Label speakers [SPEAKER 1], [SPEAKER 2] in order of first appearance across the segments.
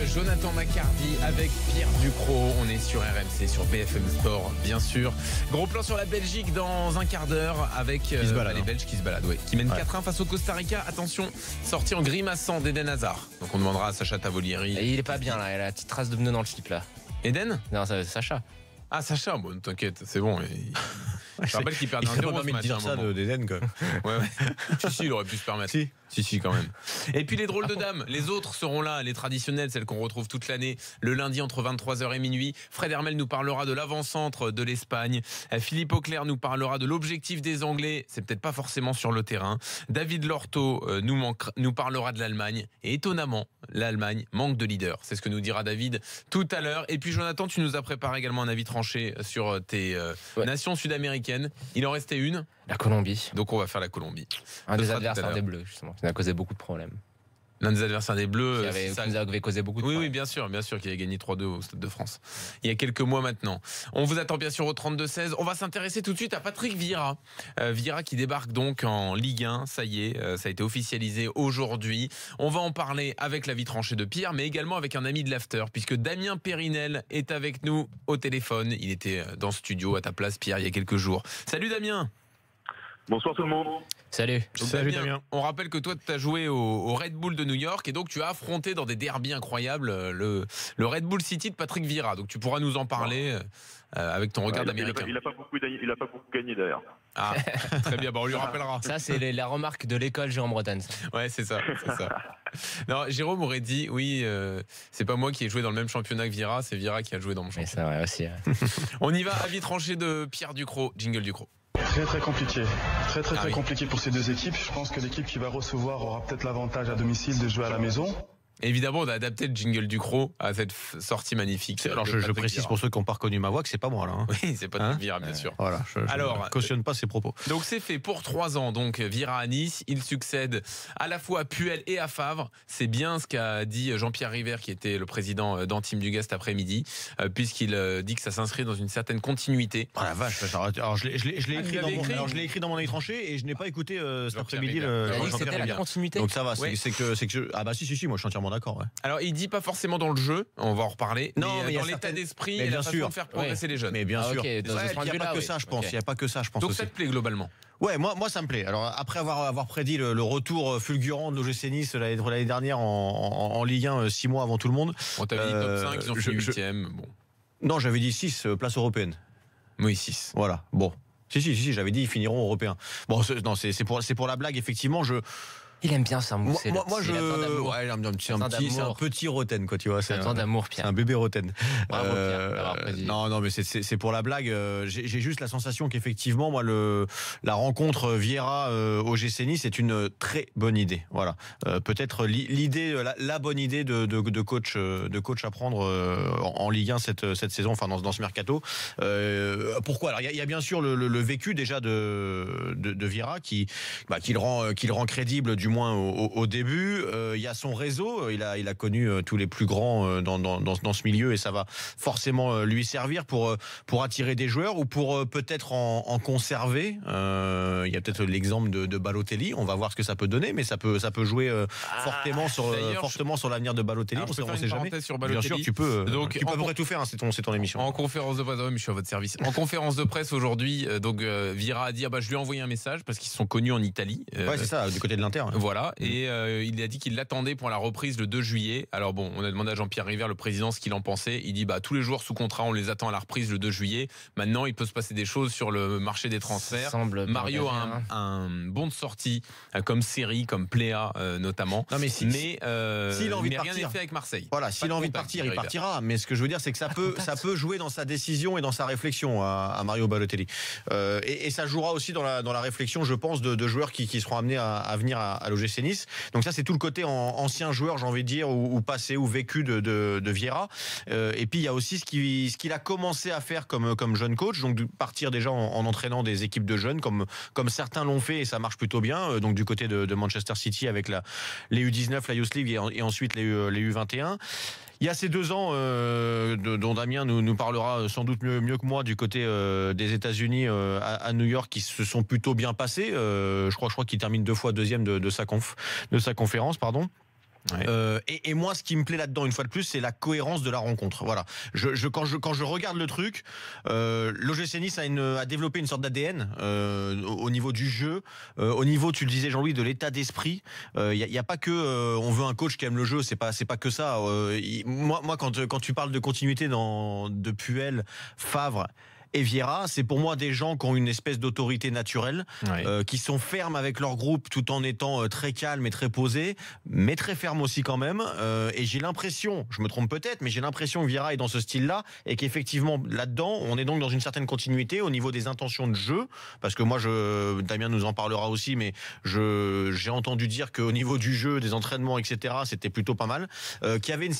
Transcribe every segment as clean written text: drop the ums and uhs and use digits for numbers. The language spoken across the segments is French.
[SPEAKER 1] Jonathan Macardy avec Pierre Ducrot. On est sur RMC, sur BFM Sport, bien sûr. Gros plan sur la Belgique dans un quart d'heure avec les Belges qui se baladent, qui mènent 4-1 face au Costa Rica. Attention, sortie en grimaçant d'Eden Hazard. Donc on demandera à Sacha Tavolieri.
[SPEAKER 2] Et il est pas bien là, il a la petite trace de pneu dans le slip là.
[SPEAKER 1] Eden ?
[SPEAKER 2] Non, c'est Sacha.
[SPEAKER 1] Ah, Sacha, bon, t'inquiète, c'est bon. Je rappelle qu'il perd un 0 ce match.
[SPEAKER 3] Dire ça d'Eden, quoi.
[SPEAKER 1] Ouais. Si, il aurait pu se permettre. Si, quand même. Et puis les drôles de dames, les autres seront là, les traditionnelles, celles qu'on retrouve toute l'année, le lundi entre 23h et minuit. Fred Hermel nous parlera de l'avant-centre de l'Espagne. Philippe Auclair nous parlera de l'objectif des Anglais, c'est peut-être pas forcément sur le terrain. David Lorto nous parlera de l'Allemagne. Et étonnamment, l'Allemagne manque de leader. C'est ce que nous dira David tout à l'heure. Et puis Jonathan, tu nous as préparé également un avis tranché sur tes nations sud-américaines. Il en restait une.
[SPEAKER 2] La Colombie.
[SPEAKER 1] Donc on va faire la Colombie.
[SPEAKER 2] Un des adversaires des Bleus, justement, qui nous a causé beaucoup de problèmes.
[SPEAKER 1] L'un des adversaires des Bleus.
[SPEAKER 2] Qui nous avait causé beaucoup de problèmes.
[SPEAKER 1] Oui, bien sûr, qui avait gagné 3-2 au Stade de France. Il y a quelques mois maintenant. On vous attend bien sûr au 32-16. On va s'intéresser tout de suite à Patrick Vieira. Vieira qui débarque donc en Ligue 1. Ça y est, ça a été officialisé aujourd'hui. On va en parler avec l'avis tranché de Pierre, mais également avec un ami de l'After, puisque Damien Périnel est avec nous au téléphone. Il était dans ce studio à ta place, Pierre, il y a quelques jours. Salut Damien.
[SPEAKER 4] Bonsoir tout le monde.
[SPEAKER 2] Salut.
[SPEAKER 1] Salut Damien. On rappelle que toi tu as joué au Red Bull de New York et donc tu as affronté dans des derbys incroyables le Red Bull City de Patrick Vieira. Donc tu pourras nous en parler avec ton regard d'américain.
[SPEAKER 4] Il a pas beaucoup gagné d'ailleurs.
[SPEAKER 1] Ah, très bien, on lui rappellera.
[SPEAKER 2] Ça c'est la remarque de l'école Jérôme Bretagne.
[SPEAKER 1] Ouais, c'est ça. Non, Jérôme aurait dit oui, c'est pas moi qui ai joué dans le même championnat que Vieira, c'est Vieira qui a joué dans mon championnat.
[SPEAKER 2] C'est vrai aussi.
[SPEAKER 1] On y va, avis tranché de Pierre Ducrot, jingle Ducrot.
[SPEAKER 5] Très compliqué. Très compliqué pour ces deux équipes. Je pense que l'équipe qui va recevoir aura peut-être l'avantage à domicile de jouer à la maison.
[SPEAKER 1] Évidemment, on a adapté le jingle Ducrot à cette sortie magnifique.
[SPEAKER 3] Alors, je précise
[SPEAKER 1] Vieira.
[SPEAKER 3] Pour ceux qui n'ont pas reconnu ma voix que c'est pas moi là.
[SPEAKER 1] Oui, c'est Patrick Vieira, bien sûr.
[SPEAKER 3] Voilà, je ne cautionne pas ses propos.
[SPEAKER 1] Donc c'est fait pour 3 ans. Donc Vieira à Nice, il succède à la fois à Puel et à Favre. C'est bien ce qu'a dit Jean-Pierre River, qui était le président d'Antime du Gaz cet après-midi, puisqu'il dit que ça s'inscrit dans une certaine continuité.
[SPEAKER 3] Oh la vache. Alors je l'ai écrit dans mon avis tranché et je n'ai pas écouté cet après-midi
[SPEAKER 2] c'était la continuité.
[SPEAKER 3] Donc ça va. C'est que ah bah si moi je suis entièrement d'accord. Ouais.
[SPEAKER 1] Alors il dit pas forcément dans le jeu, on va en reparler, mais dans l'état d'esprit et la façon de faire progresser les jeunes.
[SPEAKER 3] Mais bien sûr.
[SPEAKER 2] Il
[SPEAKER 3] n'y a pas que ça, je pense. Il n'y a pas que ça, je pense.
[SPEAKER 1] Donc
[SPEAKER 3] aussi.
[SPEAKER 1] ça te plaît globalement?
[SPEAKER 3] Ouais, moi ça me plaît. Alors après avoir prédit le retour fulgurant de l'OGC Nice l'année dernière en Ligue 1 6 mois avant tout le monde.
[SPEAKER 1] On t'avait dit top 5, ils ont fini 8e. Bon.
[SPEAKER 3] Non, j'avais dit 6 place européenne.
[SPEAKER 1] Oui, 6.
[SPEAKER 3] Voilà. Bon. Si, j'avais dit ils finiront européens. Bon, c'est pour la blague, effectivement,
[SPEAKER 2] il aime bien ça,
[SPEAKER 3] moi, c'est un petit Roten, quoi, tu vois.
[SPEAKER 2] C'est d'amour, Pierre.
[SPEAKER 3] C'est un bébé Roten.
[SPEAKER 2] Bravo, Pierre.
[SPEAKER 3] Non, mais c'est pour la blague. J'ai juste la sensation qu'effectivement, moi, la rencontre Vieira OGC Nice est une très bonne idée. Voilà. Peut-être l'idée, la bonne idée de coach à prendre en Ligue 1 cette saison, enfin dans ce mercato. Pourquoi? Alors, il y a bien sûr le vécu déjà de Vieira qui le rend crédible du moins au début. Il y a son réseau, il a connu tous les plus grands dans ce milieu et ça va forcément lui servir pour attirer des joueurs ou pour peut-être en conserver. Il y a peut-être l'exemple de Balotelli, on va voir ce que ça peut donner, mais ça peut jouer fortement sur l'avenir de Balotelli.
[SPEAKER 1] On sait jamais. Sur Balotelli.
[SPEAKER 3] Bien sûr, tu peux tout faire, c'est ton émission.
[SPEAKER 1] En conférence de presse, je suis à votre service. En conférence de presse aujourd'hui, donc Vieira a dit je lui ai envoyé un message parce qu'ils sont connus en Italie.
[SPEAKER 3] Ouais, c'est ça, du côté de l'Inter.
[SPEAKER 1] Voilà, et il a dit qu'il l'attendait pour la reprise le 2 juillet. Alors bon, on a demandé à Jean-Pierre River, le président, ce qu'il en pensait. Il dit tous les joueurs sous contrat, on les attend à la reprise le 2 juillet. Maintenant, il peut se passer des choses sur le marché des transferts. Mario a un bon de sortie, comme Seri, comme Pléa notamment.
[SPEAKER 3] Non, mais s'il a envie de
[SPEAKER 1] rien n'est fait avec Marseille.
[SPEAKER 3] Voilà, s'il a envie de partir, il partira. Mais ce que je veux dire, c'est que ça peut jouer dans sa décision et dans sa réflexion à Mario Balotelli. Et ça jouera aussi dans la réflexion, je pense, de joueurs qui seront amenés à venir à l'OGC Nice. Donc ça, c'est tout le côté ancien joueur, j'ai envie de dire, ou passé ou vécu de Vieira. Et puis il y a aussi ce qu'il a commencé à faire comme jeune coach, donc de partir déjà en entraînant des équipes de jeunes, comme certains l'ont fait et ça marche plutôt bien. Donc du côté de Manchester City avec les U19, la Youth League et ensuite les U21. Il y a ces 2 ans dont Damien nous parlera sans doute mieux que moi du côté des États-Unis à New York qui se sont plutôt bien passés. Je crois qu'il termine 2 fois deuxième de sa conférence, pardon. Et moi, ce qui me plaît là-dedans, une fois de plus, c'est la cohérence de la rencontre. Voilà. Quand je regarde le truc, l'OGC Nice a développé une sorte d'ADN au niveau du jeu, au niveau, tu le disais Jean-Louis, de l'état d'esprit. Il y a pas que on veut un coach qui aime le jeu, c'est pas que ça. Moi, quand tu parles de continuité de Puel, Favre et Vieira, c'est pour moi des gens qui ont une espèce d'autorité naturelle, qui sont fermes avec leur groupe tout en étant très calmes et très posés, mais très fermes aussi quand même. Et j'ai l'impression, je me trompe peut-être, mais j'ai l'impression que Vieira est dans ce style-là et qu'effectivement là-dedans, on est donc dans une certaine continuité au niveau des intentions de jeu, parce que moi, Damien nous en parlera aussi, mais j'ai entendu dire qu'au niveau du jeu, des entraînements, etc., c'était plutôt pas mal, qu'il y avait une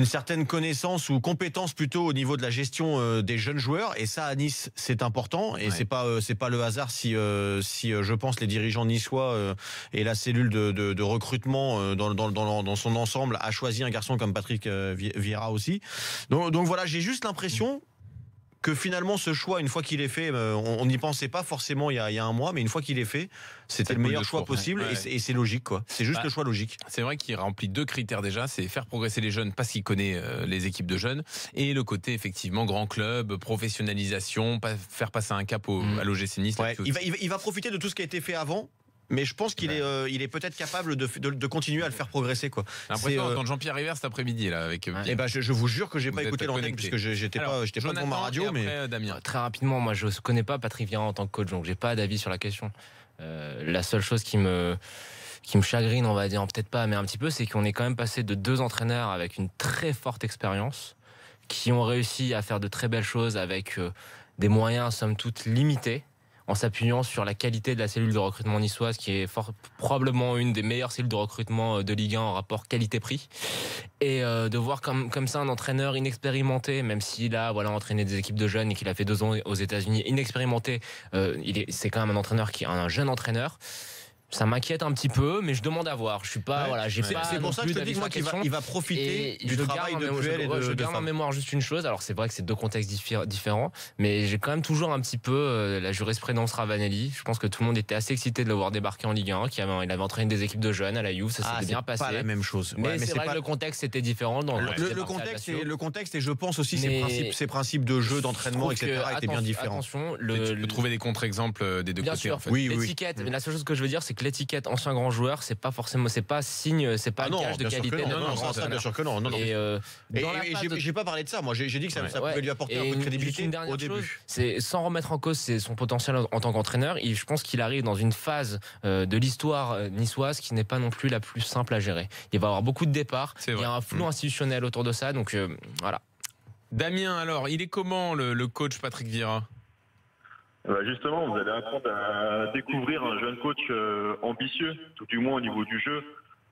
[SPEAKER 3] certaine connaissance ou compétence plutôt au niveau de la gestion des jeunes joueurs, et ça à Nice c'est important, et c'est pas le hasard si je pense les dirigeants niçois et la cellule de recrutement dans son ensemble a choisi un garçon comme Patrick Vieira aussi. Donc voilà, j'ai juste l'impression que finalement ce choix, une fois qu'il est fait, on n'y pensait pas forcément il y a un mois, mais une fois qu'il est fait, c'était le meilleur choix possible, et c'est logique, quoi. C'est juste le choix logique.
[SPEAKER 1] C'est vrai qu'il remplit 2 critères déjà, c'est faire progresser les jeunes parce qu'il connaît les équipes de jeunes, et le côté effectivement grand club, professionnalisation, faire passer un cap à l'OGC Nice.
[SPEAKER 3] Il va profiter de tout ce qui a été fait avant. Mais je pense qu'il est peut-être capable de continuer à le faire progresser, quoi.
[SPEAKER 1] J'ai l'impression d'entendre Jean-Pierre River cet après-midi là avec.
[SPEAKER 3] Je vous jure que j'ai pas écouté l'antenne puisque j'étais pas devant ma radio, mais
[SPEAKER 2] Damien. Très rapidement, moi je connais pas Patrick Vieira en tant que coach, donc j'ai pas d'avis sur la question. La seule chose qui me chagrine, on va dire, peut-être pas, mais un petit peu, c'est qu'on est quand même passé de 2 entraîneurs avec une très forte expérience, qui ont réussi à faire de très belles choses avec des moyens somme toute limités, en s'appuyant sur la qualité de la cellule de recrutement niçoise, qui est probablement une des meilleures cellules de recrutement de Ligue 1 en rapport qualité-prix. Et de voir comme ça un entraîneur inexpérimenté, même s'il a entraîné des équipes de jeunes et qu'il a fait 2 ans aux États-Unis, inexpérimenté, c'est quand même un entraîneur qui est un jeune entraîneur. Ça m'inquiète un petit peu, mais je demande à voir. Je suis pas,
[SPEAKER 3] c'est pour ça que je te dis qu'il va profiter du travail de Puel et de
[SPEAKER 2] Je garde en mémoire juste une chose. Alors c'est vrai que c'est 2 contextes différents, mais j'ai quand même toujours un petit peu la jurisprudence Ravanelli. Je pense que tout le monde était assez excité de le voir débarquer en Ligue 1, il avait entraîné des équipes de jeunes à la Juve, ça s'était bien passé.
[SPEAKER 3] Pas la même chose.
[SPEAKER 2] Mais c'est vrai que le contexte était différent.
[SPEAKER 3] Le contexte et je pense aussi ses principes de jeu, d'entraînement, etc. étaient bien différents.
[SPEAKER 1] Tu peux trouver des contre-exemples des 2 côtés.
[SPEAKER 2] En fait. L'étiquette, la seule chose que je veux dire, c'est que l'étiquette ancien grand joueur, c'est pas forcément, c'est pas signe, c'est pas gage de qualité.
[SPEAKER 3] Bien sûr que non. Et j'ai pas parlé de ça. Moi, j'ai dit que ça pouvait lui apporter un peu de crédibilité au début.
[SPEAKER 2] C'est sans remettre en cause son potentiel en tant qu'entraîneur. Je pense qu'il arrive dans une phase de l'histoire niçoise qui n'est pas non plus la plus simple à gérer. Il va y avoir beaucoup de départs. Il y a un flou institutionnel autour de ça. Donc voilà.
[SPEAKER 1] Damien, alors, il est comment le coach Patrick Vieira ?
[SPEAKER 4] Justement, vous allez apprendre à découvrir un jeune coach ambitieux, tout du moins au niveau du jeu.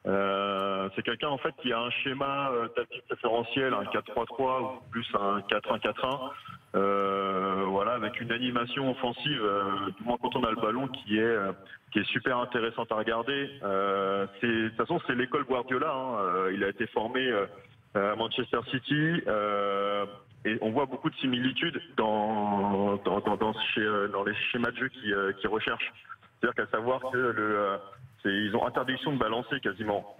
[SPEAKER 4] C'est quelqu'un en fait qui a un schéma tactique préférentiel, un 4-3-3 ou plus un 4-1-4-1, avec une animation offensive, du moins quand on a le ballon, qui est super intéressante à regarder. De toute façon, c'est l'école Guardiola. Il a été formé à Manchester City. Et on voit beaucoup de similitudes dans les schémas de jeu qu'ils recherchent. C'est-à-dire qu'à savoir que ils ont interdiction de balancer quasiment.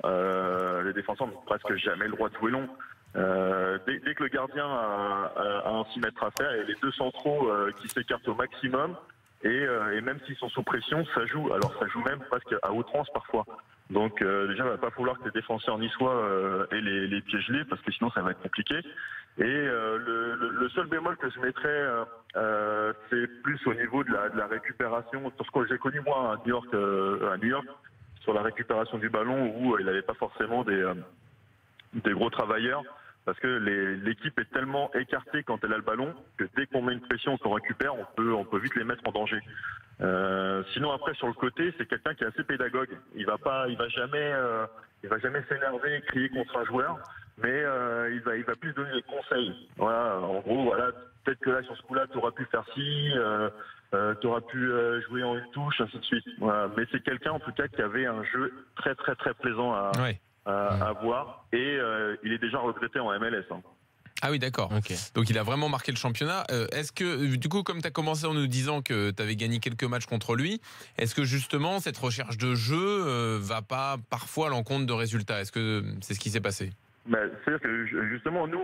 [SPEAKER 4] Les défenseurs n'ont presque jamais le droit de jouer long. Dès que le gardien a un 6 mètres à faire, et les 2 centraux qui s'écartent au maximum, et même s'ils sont sous pression, ça joue. Alors ça joue même presque à outrance parfois. Donc déjà, il va pas falloir que les défenseurs niçois aient les pieds gelés, parce que sinon ça va être compliqué. Et le seul bémol que je mettrais, c'est plus au niveau de la récupération. Sur ce que j'ai connu moi à New York, sur la récupération du ballon, où il n'avait pas forcément des gros travailleurs, parce que l'équipe est tellement écartée quand elle a le ballon que dès qu'on met une pression, qu'on récupère, on peut vite les mettre en danger. Sinon après sur le côté, c'est quelqu'un qui est assez pédagogue. Il va jamais s'énerver, crier contre un joueur, mais il va plus donner des conseils. En gros, peut-être que là sur ce coup-là, tu auras pu faire ci, tu auras pu jouer en une touche, ainsi de suite. Mais c'est quelqu'un en tout cas qui avait un jeu très très très plaisant à voir, et il est déjà regretté en MLS.
[SPEAKER 1] Ah oui, d'accord.
[SPEAKER 2] Ok.
[SPEAKER 1] Donc il a vraiment marqué le championnat. Est-ce que, du coup, comme tu as commencé en nous disant que tu avais gagné quelques matchs contre lui, est-ce que justement cette recherche de jeu va pas parfois à l'encontre de résultats? Est-ce que c'est ce qui s'est passé?
[SPEAKER 4] C'est-à-dire que justement, nous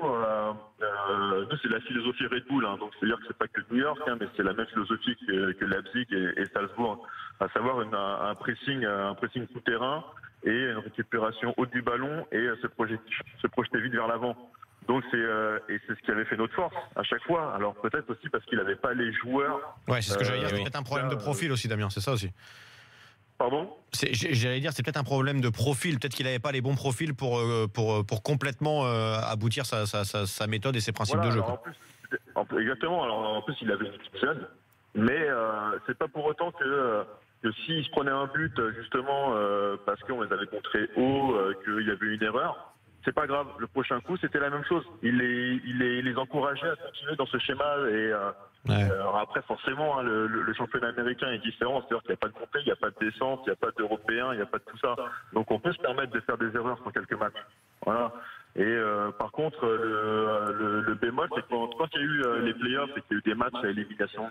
[SPEAKER 4] c'est la philosophie Red Bull, hein, donc c'est-à-dire que c'est pas que New York, hein, mais c'est la même philosophie que Leipzig et Salzbourg, à savoir un pressing souterrain et une récupération haute du ballon et se projeter vite vers l'avant. Donc c'est ce qui avait fait notre force à chaque fois. Alors peut-être aussi parce qu'il n'avait pas les joueurs.
[SPEAKER 3] Ouais, c'est ce que j'allais dire. C'est peut-être un problème de profil aussi, Damien. C'est ça aussi.
[SPEAKER 4] Pardon ?
[SPEAKER 3] J'allais dire, c'est peut-être un problème de profil. Peut-être qu'il n'avait pas les bons profils pour complètement aboutir sa méthode et ses principes de jeu.
[SPEAKER 4] Exactement. Alors en plus, il avait une équipe jeune, mais c'est pas pour autant que s'il se prenait un but justement parce qu'on les avait contrés haut, qu'il y avait eu une erreur. C'est pas grave. Le prochain coup, c'était la même chose. Il les encourageait à continuer dans ce schéma et après, forcément, hein, le championnat américain est différent. C'est-à-dire qu'il n'y a pas de montée, il n'y a pas de descente, il n'y a pas d'Européens, il n'y a pas de tout ça. Donc, on peut se permettre de faire des erreurs sur quelques matchs. Voilà. Et par contre, le bémol, c'est que quand il y a eu les playoffs et qu'il y a eu des matchs à élimination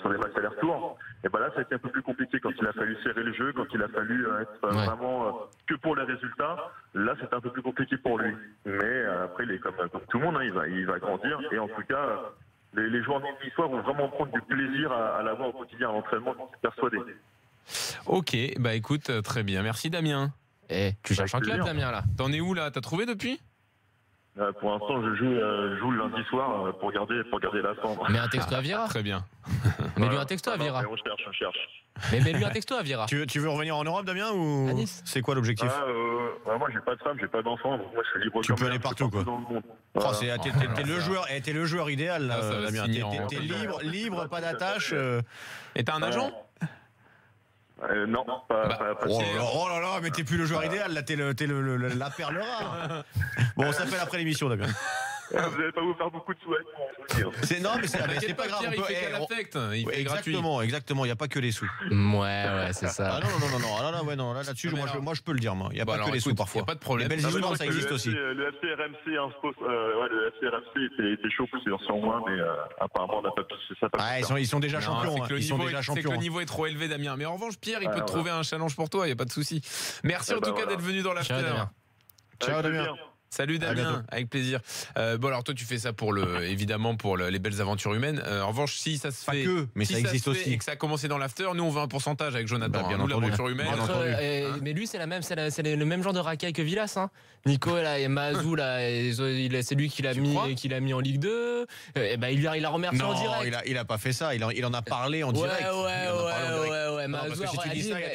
[SPEAKER 4] sur les matchs aller-retour, et ben là, ça a été un peu plus compliqué quand il a fallu serrer le jeu, quand il a fallu être vraiment que pour les résultats. Là, c'est un peu plus compliqué pour lui. Mais après, il est comme tout le monde, hein, il va grandir. Et en tout cas, les joueurs niçois vont vraiment prendre du plaisir à l'avoir au quotidien à l'entraînement, j'en suis persuadé.
[SPEAKER 1] Ok, bah écoute, très bien. Merci Damien.
[SPEAKER 2] Tu cherches un club, Damien, là?
[SPEAKER 1] T'en es où là? T'as trouvé depuis?
[SPEAKER 4] Pour l'instant, je joue le lundi soir pour garder la forme.
[SPEAKER 2] Mais un texto à Vieira.
[SPEAKER 1] Très bien.
[SPEAKER 2] Mais lui un texto à Vieira.
[SPEAKER 4] On cherche.
[SPEAKER 2] Mais lui un texto à Vieira.
[SPEAKER 3] Tu veux revenir en Europe, Damien, ou
[SPEAKER 2] à Nice?
[SPEAKER 3] C'est quoi l'objectif?
[SPEAKER 4] Moi, j'ai pas de femme, j'ai pas d'enfant, donc moi, je suis libre.
[SPEAKER 3] Tu peux aller partout, quoi.
[SPEAKER 4] Dans le monde.
[SPEAKER 3] T'es le joueur idéal, Damien. T'es libre, pas d'attache.
[SPEAKER 1] Et t'as un agent?
[SPEAKER 4] Non, pas
[SPEAKER 3] oh là là, mais t'es plus le joueur idéal, là, t'es la perle rare. Bon, on s'appelle après l'émission, Damien.
[SPEAKER 4] Vous n'allez pas vous faire beaucoup de souhaits.
[SPEAKER 3] Non, mais c'est pas grave.
[SPEAKER 1] Il fait qu'à l'affect. Il fait gratuit.
[SPEAKER 3] Exactement. Il n'y a pas que les sous.
[SPEAKER 2] Ouais, c'est ça.
[SPEAKER 3] Non. Là-dessus, moi, je peux le dire. Il n'y a pas que les sous parfois.
[SPEAKER 1] Il n'y a pas de problème.
[SPEAKER 3] Les belles histoires, ça existe aussi.
[SPEAKER 4] Le FC RMC était chaud sur moi, mais apparemment, on n'a pas pu.
[SPEAKER 3] Ils sont déjà champions.
[SPEAKER 1] C'est que le niveau est trop élevé, Damien. Mais en revanche, Pierre, il peut te trouver un challenge pour toi. Il n'y a pas de souci. Merci en tout cas d'être venu dans l'after.
[SPEAKER 3] Ciao, Damien.
[SPEAKER 1] Salut Damien, avec plaisir. Bon alors toi tu fais ça évidemment pour les belles aventures humaines. En revanche si ça se fait,
[SPEAKER 3] mais
[SPEAKER 1] si
[SPEAKER 3] ça existe aussi
[SPEAKER 1] et que ça a commencé dans l'after, nous on veut un pourcentage avec Jonathan.
[SPEAKER 3] Bien
[SPEAKER 1] nous
[SPEAKER 3] entendu.
[SPEAKER 1] l'aventure humaine.
[SPEAKER 2] Mais lui c'est le même genre de racaille que Villas. Hein. Nico là, et Mazou là, c'est lui qui l'a mis en Ligue 2. Il a remercié en direct.
[SPEAKER 3] Il a pas fait ça. Il en a parlé en direct.
[SPEAKER 2] Ouais. Mazou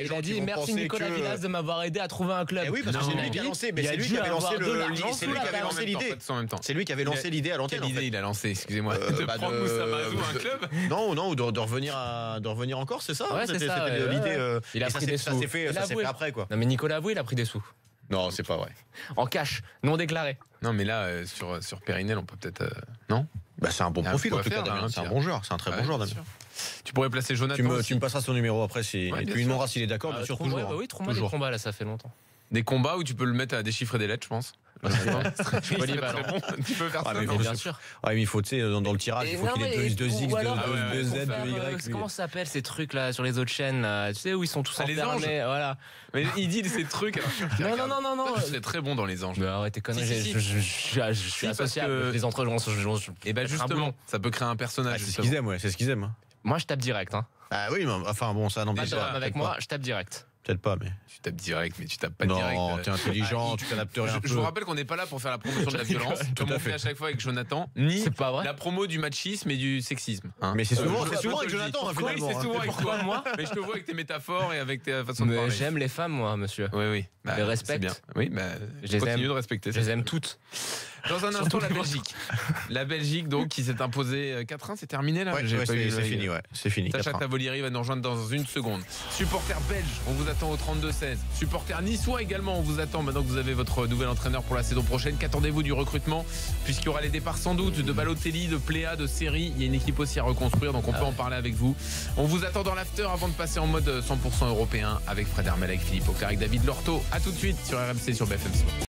[SPEAKER 2] il a dit merci Nicolas Villas de m'avoir aidé à trouver un club.
[SPEAKER 3] Oui, parce que c'est lui qui a lancé. Mais c'est lui qui avait lancé l'idée. C'est lui qui avait lancé l'idée à l'antenne.
[SPEAKER 1] Quelle idée il a lancé, excusez-moi, de prendre Moussa Mazou un club?
[SPEAKER 3] Non, de revenir encore, c'est ça.
[SPEAKER 2] Ouais, c'est ça.
[SPEAKER 3] C'était l'idée.
[SPEAKER 2] Il a pris des sous.
[SPEAKER 3] Ça s'est fait après, quoi.
[SPEAKER 2] Non, mais Nicolas Avoué, il a pris des sous.
[SPEAKER 3] Non, c'est pas vrai.
[SPEAKER 2] En cash, non déclaré.
[SPEAKER 1] Non, mais là, sur Périnel, on peut peut-être. Non?
[SPEAKER 3] C'est un bon profil, en tout cas, Damien. C'est un bon joueur. C'est un très bon joueur, Damien.
[SPEAKER 1] Tu pourrais placer Jonathan.
[SPEAKER 3] Tu me passeras son numéro après. Et tu lui demanderas s'il est d'accord, bien sûr, toujours.
[SPEAKER 2] Oui, trouve-moi des combats, là, ça fait longtemps.
[SPEAKER 1] Des combats où tu peux le mettre à déchiffrer des lettres, je pense. Tu peux faire ça.
[SPEAKER 2] Bien sûr.
[SPEAKER 3] Mais il faut, tu sais, dans le tirage, il faut qu'il ait 2X, 2Z, 2Y.
[SPEAKER 2] Comment ça s'appelle ces trucs là sur les autres chaînes là, tu sais où ils sont tous enfermés, voilà.
[SPEAKER 1] Mais il dit ces trucs.
[SPEAKER 2] Non.
[SPEAKER 1] Je serais très bon dans les anges.
[SPEAKER 2] Mais arrête tes conneries. Je suis associable avec les entrejons.
[SPEAKER 1] Et ben justement, ça peut créer un personnage.
[SPEAKER 3] C'est ce qu'ils aiment.
[SPEAKER 2] Moi je tape direct.
[SPEAKER 3] Ah oui, mais enfin bon, ça n'empêche pas.
[SPEAKER 2] Avec moi, je tape direct.
[SPEAKER 3] Peut-être pas, mais.
[SPEAKER 1] Tu tapes direct, mais tu tapes pas direct.
[SPEAKER 3] Non, t'es intelligent, tu t'adapterais un peu.
[SPEAKER 1] Je vous rappelle qu'on n'est pas là pour faire la promotion de la violence, comme on fait à chaque fois avec Jonathan, ni la promo du machisme et du sexisme.
[SPEAKER 3] Mais c'est souvent avec Jonathan, finalement.
[SPEAKER 1] C'est souvent avec toi, moi. Mais je te vois avec tes métaphores et avec tes façons de parler.
[SPEAKER 2] J'aime les femmes, moi, monsieur.
[SPEAKER 1] Oui.
[SPEAKER 2] Je les respecte.
[SPEAKER 1] Bien. Oui, continue de respecter.
[SPEAKER 2] Je les aime toutes.
[SPEAKER 1] Dans un instant, la Belgique. La Belgique, donc, qui s'est imposée 4-1, c'est terminé là?
[SPEAKER 3] C'est fini.
[SPEAKER 1] Sacha Tavolieri va nous rejoindre dans une seconde. Supporters belges, on vous attend au 32-16. Supporters niçois également, on vous attend maintenant que vous avez votre nouvel entraîneur pour la saison prochaine. Qu'attendez-vous du recrutement? Puisqu'il y aura les départs sans doute de Balotelli, de Pléa, de Seri. Il y a une équipe aussi à reconstruire, donc on peut en parler avec vous. On vous attend dans l'after avant de passer en mode 100% européen avec Fred Hermel, avec Philippe Auclair, avec David Lorto. A tout de suite sur RMC, sur BFM Sport.